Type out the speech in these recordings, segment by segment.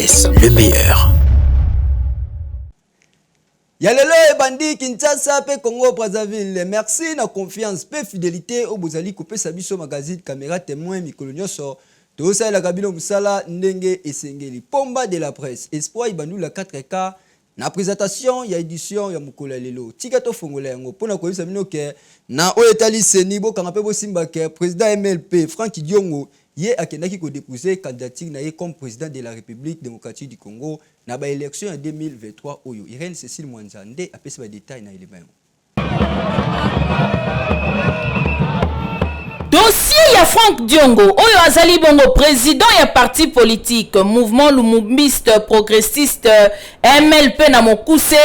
Presse, le meilleur. Yalelo et bandi Kinshasa pe Congo Brazzaville. Merci na confiance pe fidélité au bozali coupé sabiso magazine caméra témoin mikolonyo so. Tosa la kabilo musala ndenge esengeli pomba de la presse. Espoir ibandu la 4K na présentation ya édition ya mukola lelo. Tika to fongola yango pona ko yisa minoke na oyetali seni bo kanga pe bo simba ke président MLP Franck Diongo ye akendaki ko déposer candidature na ye comme président de la République démocratique du Congo na ba élection en 2023 oyo Irène Cécile Mwanzande apesa ba détail na élément. Dossier ya Franck Diongo, oyo azali bongo président ya parti politique, mouvement lumumbiste progressiste MLP na Mokuse,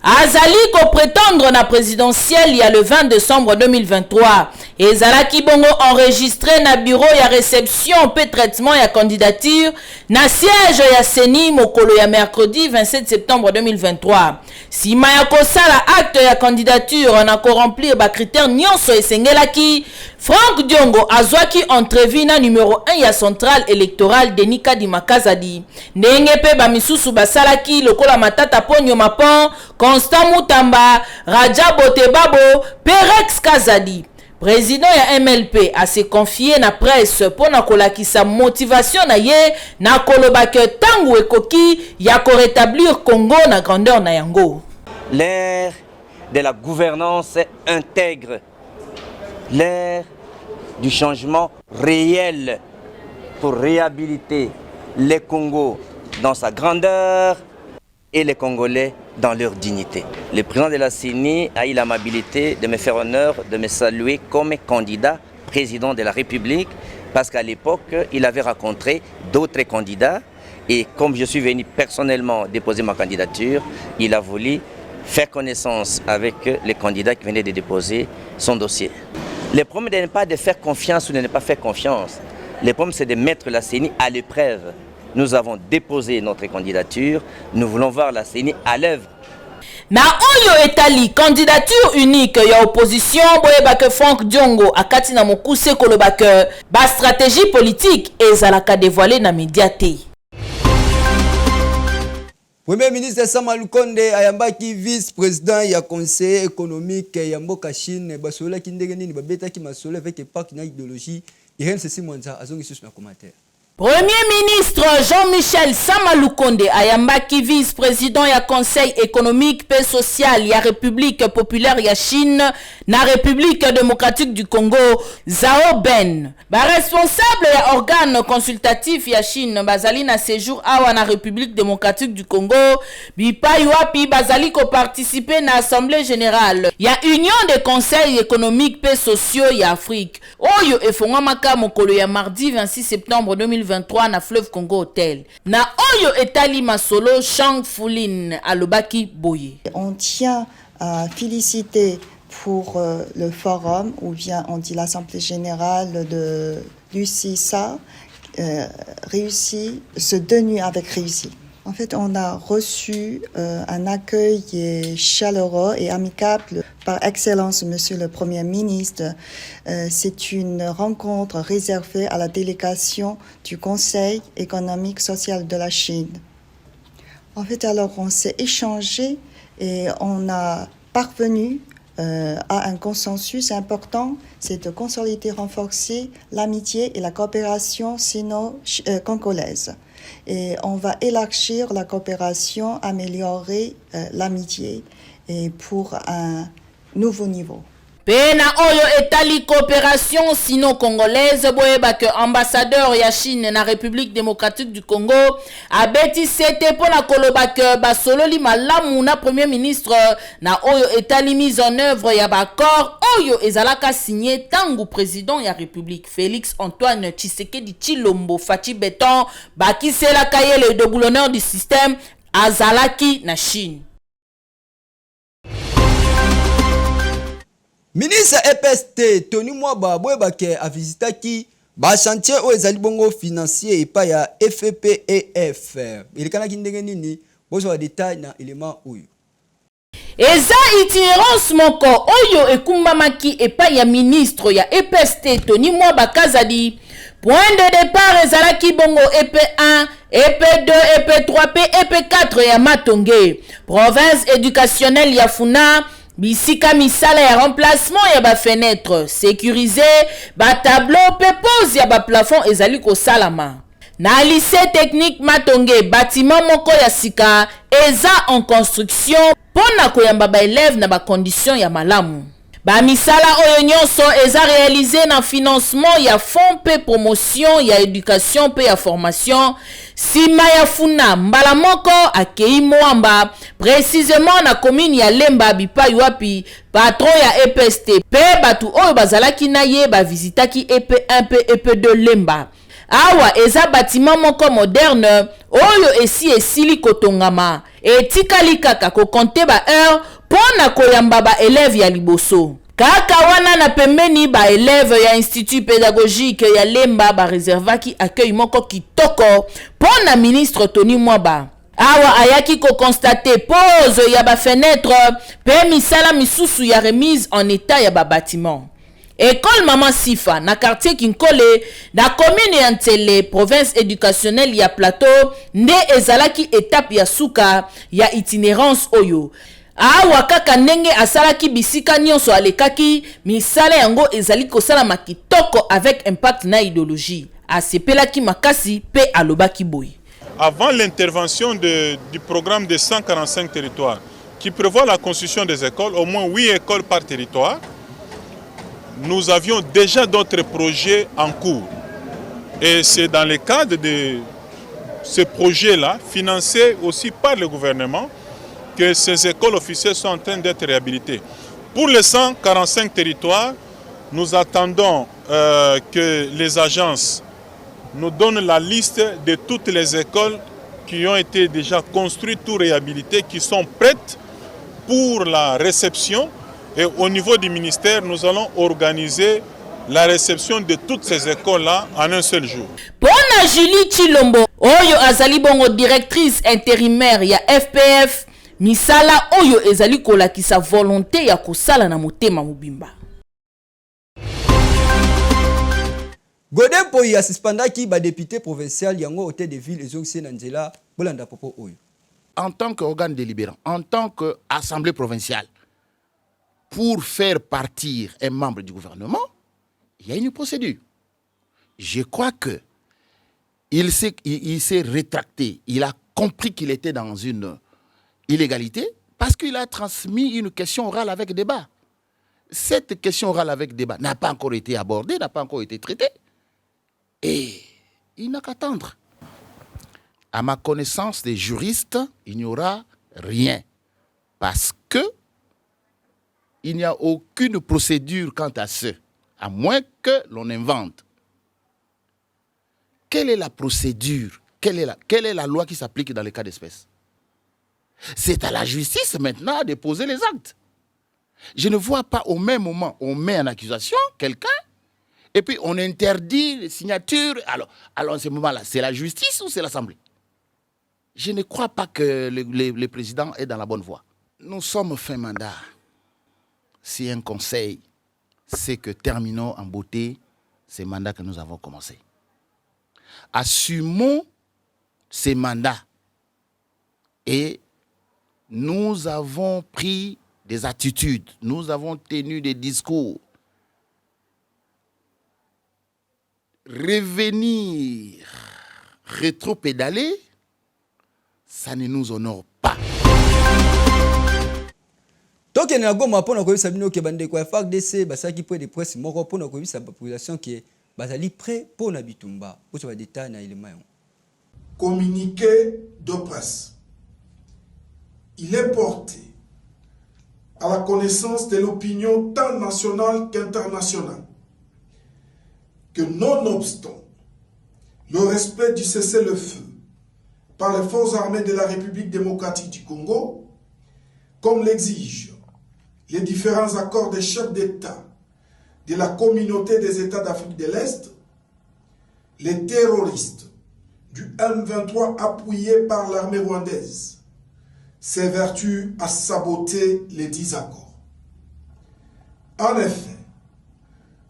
azali ko prétendre na présidentielle ya le 20 décembre 2023. Ezalaki bongo enregistré na bureau ya réception pe traitement ya candidature na siège ya Seni mokolo ya mercredi 27 septembre 2023. Sima ya kosala acte ya candidature na ko remplir ba critères nyonso esengelaki, Franck Diongo azwaki entrevue na numéro 1 ya centrale électorale Denis Kadima Kazadi. Ndenge pe ba misusu basalaki lokola Matata Ponyo Mapon, Constant Mutamba, Raja Botebabo, Perex Kazadi. Président ya MLP a se confié na presse pour na kolakisa motivation na ye na koloba ke tangu ekoki ya ko rétablir Congo na grandeur na yango. L'ère de la gouvernance intègre, l'ère du changement réel pour réhabiliter les Congos dans sa grandeur et les Congolais dans leur dignité. Le président de la CENI a eu l'amabilité de me faire honneur de me saluer comme candidat président de la République parce qu'à l'époque, il avait rencontré d'autres candidats et comme je suis venu personnellement déposer ma candidature, il a voulu faire connaissance avec les candidats qui venaient de déposer son dossier. Le problème n'est pas de faire confiance ou de ne pas faire confiance. Le problème c'est de mettre la CENI à l'épreuve. Nous avons déposé notre candidature, nous voulons voir la CENI à l'œuvre. Na oyo etali candidature unique ya opposition boyeba ke Franck Diongo akati na Mokuse koloba ke ba stratégie politique ezalaka dévoilée na médiaté. Premier ministre Sama Lukonde ayambaki vice-président ya conseiller économique ya mboka Chine basola kindenge nini babeta ki masolo avec parc na idéologie Irène Cécile Mwanza azongi susu na commentaire. Premier ministre Jean-Michel Sama Lukonde ayambaki vice-président ya conseil économique et social ya République populaire ya Chine na République démocratique du Congo Zhao Ben. Ba responsable ya organe consultatif ya Chine bazali na séjour awa na République démocratique du Congo bipai wapi bazali ko participer na assemblée générale ya Union des conseils économiques et sociaux ya Afrique. Oyo efongwamaka mokolo ya mardi 26 septembre 2023 na Fleuve Congo Hotel. Na oyo etali masolo Shang Fulin alobaki boye. On tient à féliciter pour le forum, ou bien on dit l'Assemblée générale de l'UCISA, réussi, se tenue avec réussite. En fait, on a reçu un accueil chaleureux et amicable par excellence, Monsieur le Premier ministre. C'est une rencontre réservée à la délégation du Conseil économique social de la Chine. En fait, alors on s'est échangé et on a parvenu à un consensus important, c'est de consolider, renforcer l'amitié et la coopération sino-congolaise. Et on va élargir la coopération, améliorer l'amitié et pour un nouveau niveau. Pena oyo etali coopération sino-congolaise boyeba ke ambassadeur ya Chine na République démocratique du Congo abeti sete pona koloba ke basololi malamu na premier ministre na oyo etali mise en œuvre ya bakor oyo ezalaka signé tangu président ya République Félix Antoine Tshisekedi Tshilombo Fachi Beton bakisela kayele de gouverneur du système azalaki na Chine. Ministre EPST Tony Mwaba boyebake a visitaki ba chantier o ezali bongo financier epa ya FEPEF. Ilikana kindenge nini bozo wa détail na élément oyo. Eza itinérance moko oyo ekumbamaki epa ya ministre ya EPST Tony Mwaba Kazadi Point de départ ezalaki bongo EP1, EP2, EP3, EP4 ya Matonge. Province éducationnelle ya Funa, bisika misala ya remplacement ya ba fenêtre, sécurisé, ba tableau pe pose ya ba plafond ezali ko salama. Na lycée technique Matonge, bâtiment moko ya sika eza en construction pona koyamba ba élève na ba condition ya malamu. Ba misala oyo nyonso eza réalisé na financement ya fonds pe promotion ya éducation pe ya formation sima ya Funa mbala moko akei Mwamba précisément na commune ya Lemba bipai wapi patron ya EPST pe batu oyo bazalaki na ye ba visitaki EP1 pe EP2 Lemba. Awa eza bâtiment moko moderne oyo esili kotongama etikali kaka ko compter ba heure pona koyamba ba élève ya liboso. Kaka wana na pembeni ba élève ya institut pédagogique ya Lemba ba réservaki accueil moko kitoko pona ministre Tony Mwaba. Awa ayaki ko constater pose ya ba fenêtre pe misala misusu ya remise en état ya ba bâtiment. École Maman Sifa na quartier Kinkole na commune ya Ntele province éducationnelle ya Plateau nde ezalaki étape ya suka ya itinérance oyo. Awa kaka ndenge asalaki bisika nyonso alekaki misala yango ezali kosala makitoko avec impact na idéologie. Asepelaki makasi pe alobaki boy. Avant l'intervention du programme de 145 territoires qui prévoit la construction des écoles, au moins 8 écoles par territoire, nous avions déjà d'autres projets en cours. Et c'est dans le cadre de ce projet-là, financé aussi par le gouvernement, que ces écoles officielles sont en train d'être réhabilitées. Pour les 145 territoires, nous attendons que les agences nous donnent la liste de toutes les écoles qui ont été déjà construites ou réhabilitées, qui sont prêtes pour la réception. Et au niveau du ministère, nous allons organiser la réception de toutes ces écoles-là en un seul jour. Pona Julie Chilombo, oyo azali bongo directrice intérimaire ya FPF, misala oyo ezali kolakisa volonté ya kosala na motema mobimba. Godin Poyi asispandaki ba député provincial yango hôtel de ville ezongisi na nzela bolanda popo oyo. En tant qu'organe délibérant, en tant qu'assemblée provinciale, pour faire partir un membre du gouvernement, il y a une procédure. Je crois que il s'est rétracté. Il a compris qu'il était dans une illégalité parce qu'il a transmis une question orale avec débat. Cette question orale avec débat n'a pas encore été abordée, n'a pas encore été traitée. Et il n'a qu'à attendre. À ma connaissance des juristes, il n'y aura rien. Parce que il n'y a aucune procédure quant à ce, à moins que l'on invente. Quelle est la procédure? Quelle est la loi qui s'applique dans les cas d'espèce? C'est à la justice maintenant de poser les actes. Je ne vois pas au même moment, on met en accusation quelqu'un et puis on interdit les signatures. Alors à ce moment-là, c'est la justice ou c'est l'Assemblée? Je ne crois pas que le président est dans la bonne voie. Nous sommes fin mandat. Si un conseil, c'est que terminons en beauté ces mandats que nous avons commencés. Assumons ces mandats et nous avons pris des attitudes, nous avons tenu des discours. Revenir, rétro-pédaler, ça ne nous honore pas. Donc il y a goma pona ko bisa bino ke bande ko FARDC basaki point de presse moko pona ko bisa population qui bazali prêt pona bitumba. Pour ce détail na élément. Communiqué de presse. Il est porté à la connaissance de l'opinion tant nationale qu'internationale que nonobstant le respect du cessez-le-feu par les forces armées de la République démocratique du Congo, comme l'exigent les différents accords des chefs d'État de la communauté des États d'Afrique de l'Est, les terroristes du M23 appuyés par l'armée rwandaise s'évertuent à saboter les 10 accords. En effet,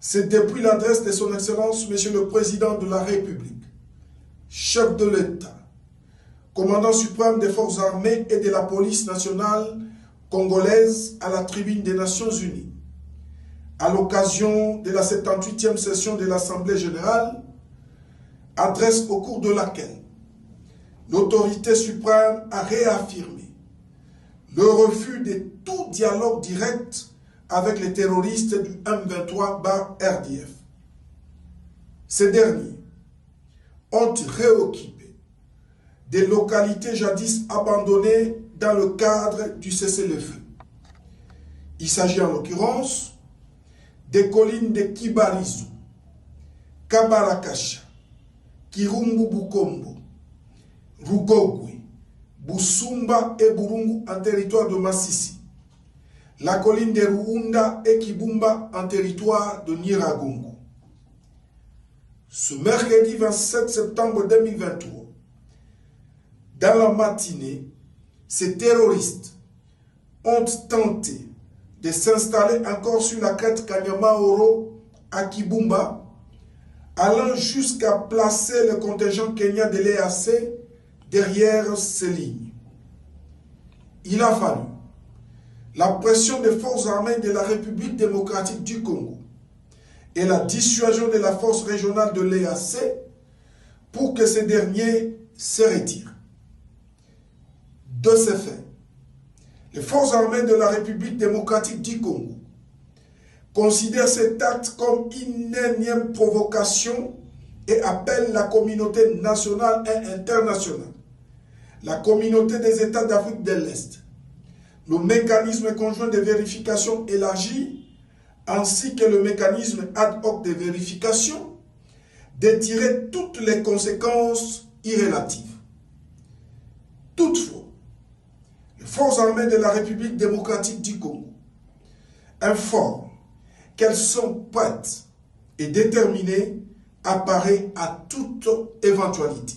c'est depuis l'adresse de son Excellence, Monsieur le Président de la République, chef de l'État, commandant suprême des forces armées et de la police nationale congolaise à la tribune des Nations Unies, à l'occasion de la 78e session de l'Assemblée générale, adresse au cours de laquelle l'autorité suprême a réaffirmé le refus de tout dialogue direct avec les terroristes du M23/RDF. Ces derniers ont réoccupé des localités jadis abandonnées dans le cadre du cessez-le-feu. Il s'agit en l'occurrence des collines de Kibarizu, Kabarakasha, Kirumbu Bukombo, Rugogwe, Busumba et Burungu en territoire de Massissi, la colline de Ruunda et Kibumba en territoire de Nyiragongo. Ce mercredi 27 septembre 2023, dans la matinée, ces terroristes ont tenté de s'installer encore sur la crête Kanyamaoro à Kibumba, allant jusqu'à placer le contingent kenyan de l'EAC derrière ces lignes. Il a fallu la pression des forces armées de la République démocratique du Congo et la dissuasion de la force régionale de l'EAC pour que ces derniers se retirent. De ce fait, les forces armées de la République démocratique du Congo considèrent cet acte comme une énième provocation et appellent la communauté nationale et internationale, la communauté des États d'Afrique de l'Est, le mécanisme conjoint de vérification élargi, ainsi que le mécanisme ad hoc de vérification, de tirer toutes les conséquences irrélatives. Toutefois, les forces armées de la République démocratique du Congo informent qu'elles sont prêtes et déterminées à parer à toute éventualité.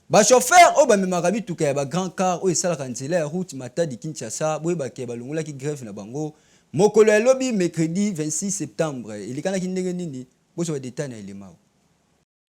Ba chauffeur o ba memaka bituka ya ba grand car o esala kanzela ya route Matadi Kinshasa boye ba ke balongola ki grève na bango mokolo ya lobi mercredi 26 septembre ilikana kindenge nini boso ba détail na elema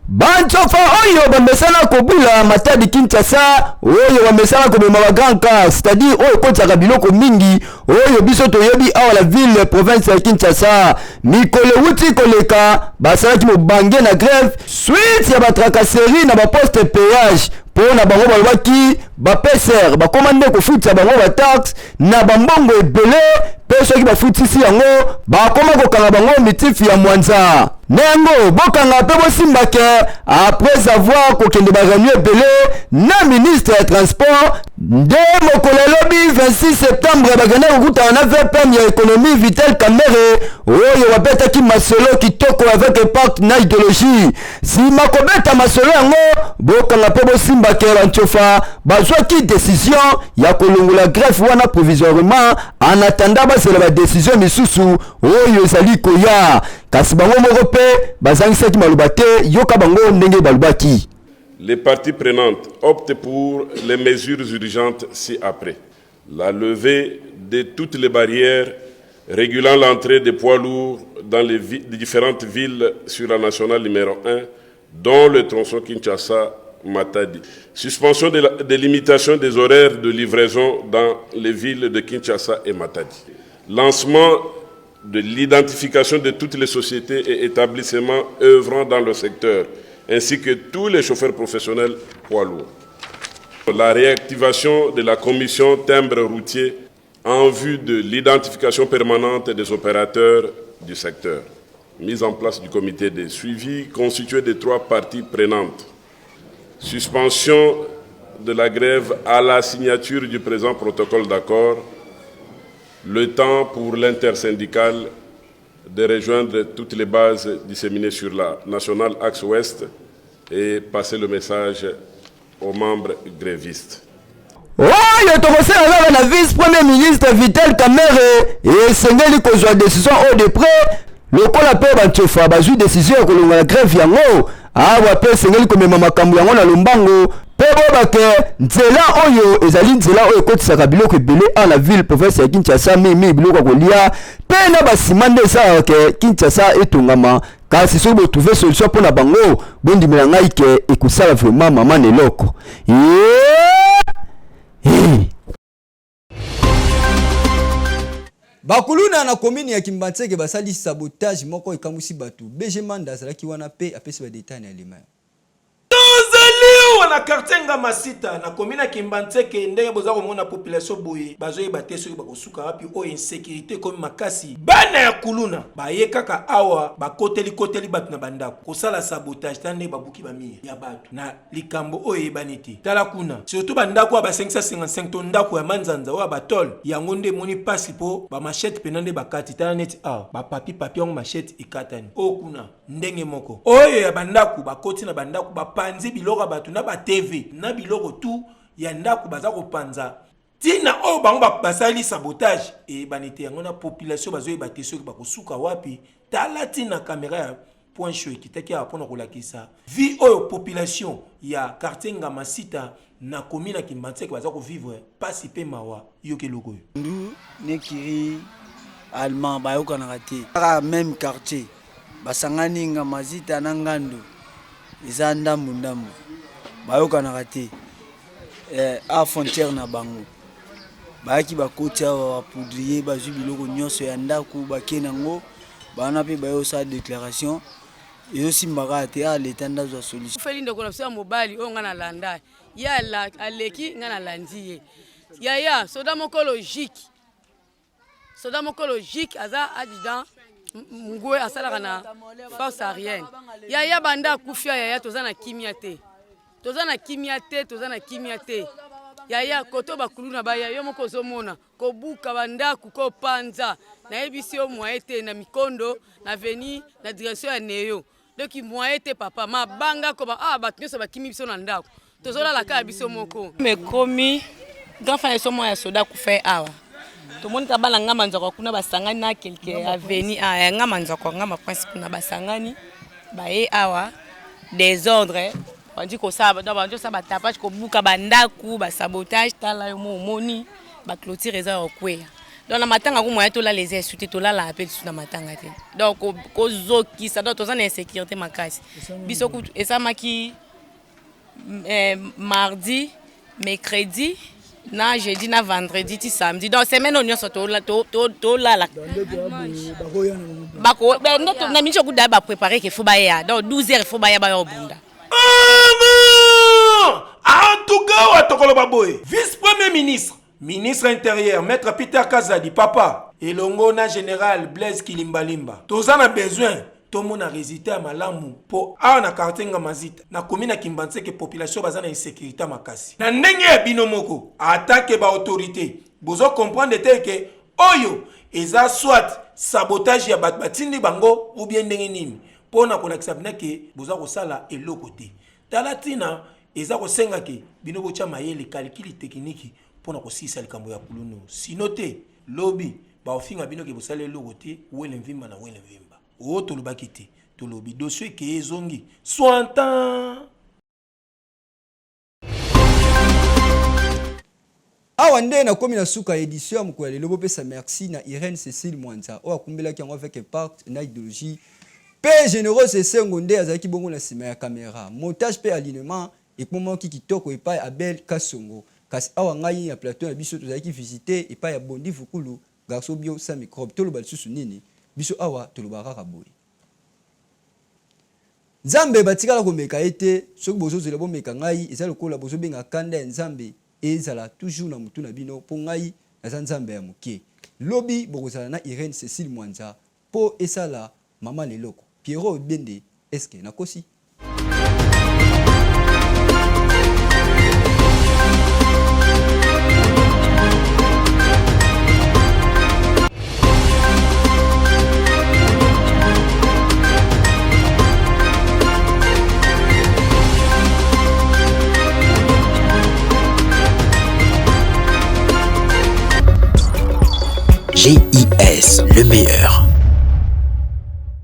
Banchofa oyo bamesana kobula Matadi Kinshasa oyo bamesana kobema ba grand car c'est-à-dire oyo kotsaka biloko mingi oyo biso toyebi awa la ville province ya Kinshasa mikolo wuti koleka basalaki mobange na grève suite ya batracasserie na ba poste péage pona bango balobaki bapeser bakomande kofuta bango ba taxe na bambongo ebele pe soki bafutisi yango bakoma kokanga bango mitifi ya Mwanza nengo bokanga pe bosimbake après avoir kokende bareunion ebele na ministre ya transport nde mokolo lobi 26 septembre bagane kokutana na VPM ya économie Vital Kamerhe oyo babetaki masolo kitoko avec pacte na idéologie sima kobeta masolo yango bokanga pe bosimbake banchofa bazwaki décision ya kolongola greffe wana provisoirement en attendant basela ba décision misusu oyo ezali koya kasi bango moko pe bazangisaki maloba te yoka bango ndenge balobaki. Les parties prenantes optent pour les mesures urgentes ci-après. La levée de toutes les barrières régulant l'entrée des poids lourds dans les différentes villes sur la nationale numéro 1, dont le tronçon Kinshasa-Matadi. Suspension des limitations des horaires de livraison dans les villes de Kinshasa et Matadi. Lancement de l'identification de toutes les sociétés et établissements œuvrant dans le secteur, ainsi que tous les chauffeurs professionnels poids lourds. La réactivation de la commission timbre routier en vue de l'identification permanente des opérateurs du secteur. Mise en place du comité de suivi constitué de 3 parties prenantes. Suspension de la grève à la signature du présent protocole d'accord. Le temps pour l'intersyndicale de rejoindre toutes les bases disséminées sur la nationale axe ouest et passer le message aux membres grévistes. Oyo tokosala na vice-premier ministre Vital Kamerhe esengeli kozwa décision au deprès lokola pe banchofa bazwi décision ya kolonga na grève yango awa pe esengeli komema makambo yango na lombango pe boba ke nzela oyo ezali nzela oyo kotisaka biloko ebele à la ville province ya Kinshasa mi biloko kolia pe na basima nde esalaka ke Kinshasa etongama kasi soki botrouve solution mpona bango bondimela ngai ke ekosala vraiment mama neloko bakuluna na commune ya Kimbantseke basali sabotage moko ekamusi batu BG Manda azalaki wana pe apesi ba détail na lima na quartier Ngamasita na commune Kimbantseke ndenge boza komona population boye bazoyeba te soki bakosuka wapi o insécurité comme makasi bana ya kuluna baye kaka awa bakoteli batu na bandako kosala sabotage tande babuki bamie ya batu na likambo oyo ebani te tala kuna surtout bandako ya ba 555 to ndako ya manzanza oyo batol yango nde moni pasi po ba machette penande bakati tala neti awa ba papi yango machette ikatani o kuna ndenge moko oyo ya bandako bakoti na bandako bapanzi biloko batu na ba TV na biloko tu ya ndako baza kopanza tina o bango basali sabotage e banite yango na population bazoyeba te soki bakosuka wapi tala tina kamera ya point show kitaki apona kolakisa vi oyo population ya quartier Ngamasita na commune ya Kimbantseke baza ko vivre pasi pe mawa yoke loko ndu nekiri allemand bayoka na te ka même quartier basangani Ngamasita na Ngando eza ndambu bayoka na te a frontière na bango bayaki bakoti awa bapoudrier bazwi biloko nyonso ya ndako bakenango bana pe bayosa déclaration ezosimbaka te a leta ndazwa solution feli ndeko na biso mobali oyo nga na landa ya aleki nga na landi ye yaya soda moko logique aza adjudant ngwe asalaka na force aérienne yaya banda akufia yaya toza na kimia te yaya koto bakulu na baya yo moko ozomona kobuka bandako kopanza nayebisi yo moye te na mikondo na veni na direction ya neyo donc moye te papa mabanga ko bato nyonso bakimi biso na ndako tozolala kaka biso moko mekomi grand frère somo ya soda kufa awa tomoni ta bana ngama nzako kuna basangani na quelque aveni a ngama nzako ngama principe na basangani bae awa désordre on dit ko ça donc on dit ça ba tapage ko buka bandaku ba sabotage tala yo moni ba clôture eza okweya donc na matanga ko moya to la les insulter to la appel sur na matanga te donc ko zoki ça donc toza na insécurité makasi biso ku esa maki mardi mercredi na jeudi na vendredi ti samedi donc semaine on nyonso to la bako ndeto na mincho ku da ba préparer que faut ba ya donc 12h faut ba ya ba yo bunda en tout cas watokolo baboy vice-premier ministre intérieur maître Peter Kazadi papa elongo na général Blaise Kilimbalimba toza na besoin tomona résultat malamu po awa na quartier Ngamasita na commune ya Kimbantseke population baza na insécurité makasi na ndenge ya bino moko attaque ba autorité bozo comprendre te que oyo eza soit sabotage ya batindi bango ou bien ndenge nini pona kolakisa bina ke boza kosala eloko te talatina eza kosenga ke bino bocha mayele calcul technique pona kosisa likambo ya kulunu sino te lobi ba ofinga bino ke bosala eloko te wele mvimba na wele mvimba o tolobaki te tolobi dossier ke ezongi sointant awa nde na komi na suka édition ya mokolo lelo bopesa merci na Irène Cécile Mwanza oyo akumbelaki yango avec impact na idéologie pe généraux Sengo nde azalaki bongo na nsima ya caméra montage pe alignement ekomaki kitoko epai Abel Kasongo kasi awa ngai ya plateau na biso tozalaki visiter epai ya Bondi Fukulu garçon bio sa microbe toloba lisusu nini biso awa toloba kaka boye Nzambe batikala komeka ete soki bozozela bomeka ngai eza lokola bozobenga kanda ya Nzambe ezala toujours na mutu na bino po ngai naza Nzambe ya moke lobi bokozala na Irène Cécile Mwanza po esala mama leloko Pierrot Bende eske nakosi GIS, le meilleur.